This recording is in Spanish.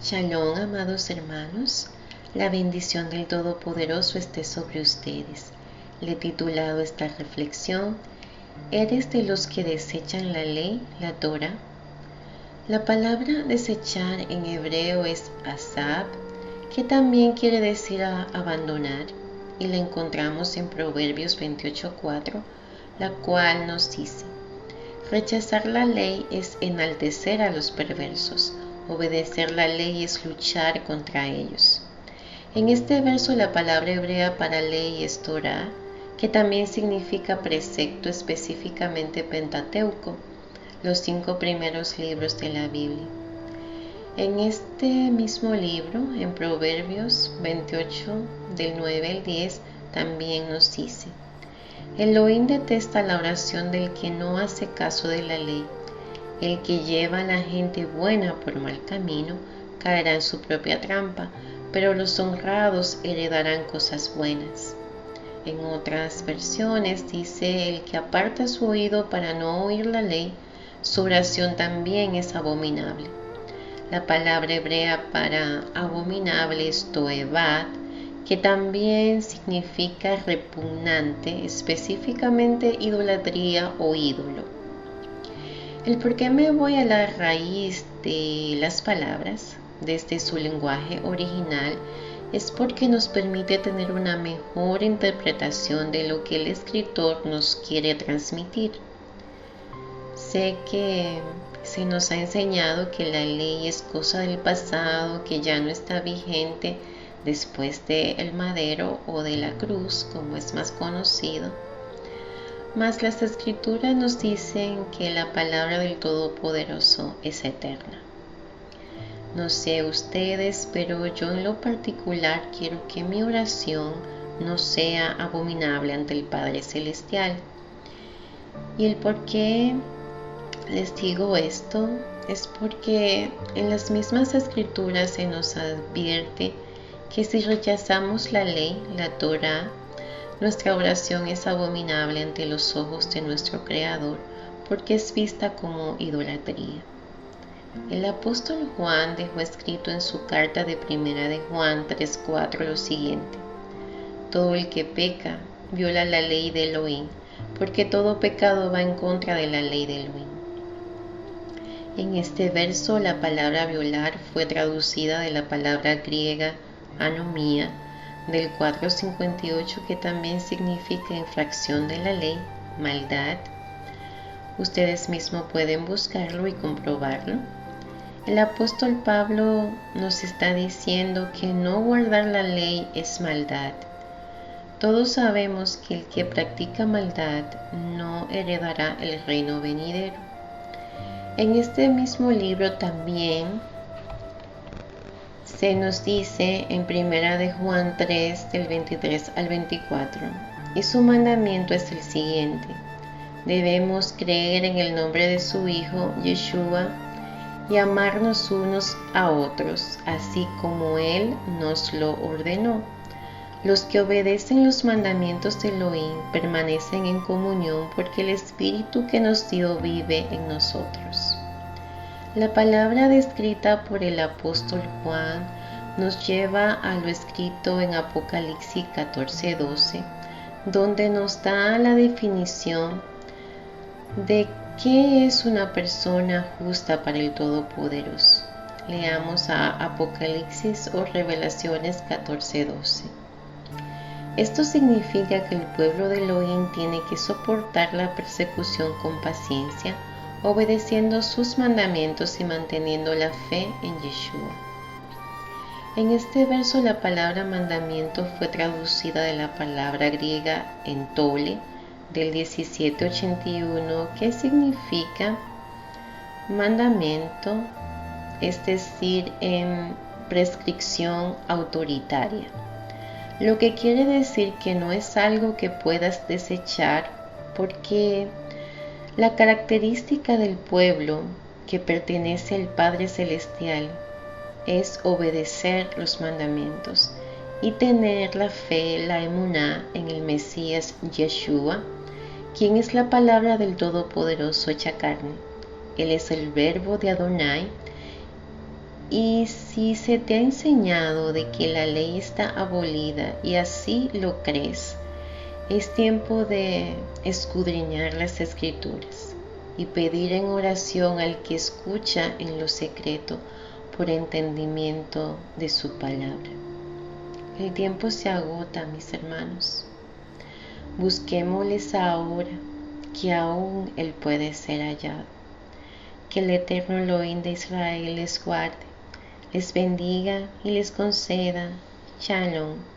Shalom, amados hermanos, la bendición del Todopoderoso esté sobre ustedes. Le he titulado esta reflexión, ¿eres de los que desechan la ley, la Torah? La palabra desechar en hebreo es asab, que también quiere decir abandonar, y la encontramos en Proverbios 28:4, la cual nos dice: rechazar la ley es enaltecer a los perversos. Obedecer la ley es luchar contra ellos. En este verso la palabra hebrea para ley es Torah, que también significa precepto, específicamente Pentateuco, los 5 primeros libros de la Biblia. En este mismo libro, en Proverbios 28, del 9 al 10, también nos dice: Elohim detesta la oración del que no hace caso de la ley. El que lleva a la gente buena por mal camino caerá en su propia trampa, pero los honrados heredarán cosas buenas. En otras versiones dice: el que aparta su oído para no oír la ley, su oración también es abominable. La palabra hebrea para abominable es toebat, que también significa repugnante, específicamente idolatría o ídolo. El por qué me voy a la raíz de las palabras, desde su lenguaje original, es porque nos permite tener una mejor interpretación de lo que el escritor nos quiere transmitir. Sé que se nos ha enseñado que la ley es cosa del pasado, que ya no está vigente después del madero o de la cruz, como es más conocido. Mas las Escrituras nos dicen que la palabra del Todopoderoso es eterna. No sé ustedes, pero yo en lo particular quiero que mi oración no sea abominable ante el Padre Celestial. Y el por qué les digo esto es porque en las mismas Escrituras se nos advierte que si rechazamos la ley, la Torah, nuestra oración es abominable ante los ojos de nuestro Creador, porque es vista como idolatría. El apóstol Juan dejó escrito en su carta de primera de Juan 3:4 lo siguiente: todo el que peca viola la ley de Elohim, porque todo pecado va en contra de la ley de Elohim. En este verso la palabra violar fue traducida de la palabra griega anomía, del 4:58, que también significa infracción de la ley, maldad. Ustedes mismos pueden buscarlo y comprobarlo. El apóstol Pablo nos está diciendo que no guardar la ley es maldad. Todos sabemos que el que practica maldad no heredará el reino venidero. En este mismo libro también se nos dice en primera de Juan 3, del 23 al 24, y su mandamiento es el siguiente: debemos creer en el nombre de su Hijo, Yeshua, y amarnos unos a otros, así como Él nos lo ordenó. Los que obedecen los mandamientos de Elohim permanecen en comunión porque el Espíritu que nos dio vive en nosotros. La palabra descrita por el apóstol Juan nos lleva a lo escrito en Apocalipsis 14:12, donde nos da la definición de qué es una persona justa para el Todopoderoso. Leamos a Apocalipsis o Revelaciones 14:12. Esto significa que el pueblo de Elohim tiene que soportar la persecución con paciencia, obedeciendo sus mandamientos y manteniendo la fe en Yeshua. En este verso la palabra mandamiento fue traducida de la palabra griega entole, del 1781, que significa mandamiento, es decir, en prescripción autoritaria. Lo que quiere decir que no es algo que puedas desechar, porque la característica del pueblo que pertenece al Padre Celestial es obedecer los mandamientos y tener la fe, la emuná, en el Mesías Yeshua, quien es la palabra del Todopoderoso hecha carne. Él es el verbo de Adonai Y si se te ha enseñado de que la ley está abolida y así lo crees, es tiempo de escudriñar las Escrituras y pedir en oración al que escucha en lo secreto por entendimiento de su palabra. El tiempo se agota, mis hermanos. Busquémosles ahora, que aún Él puede ser hallado. Que el eterno Elohim de Israel les guarde, les bendiga y les conceda Shalom.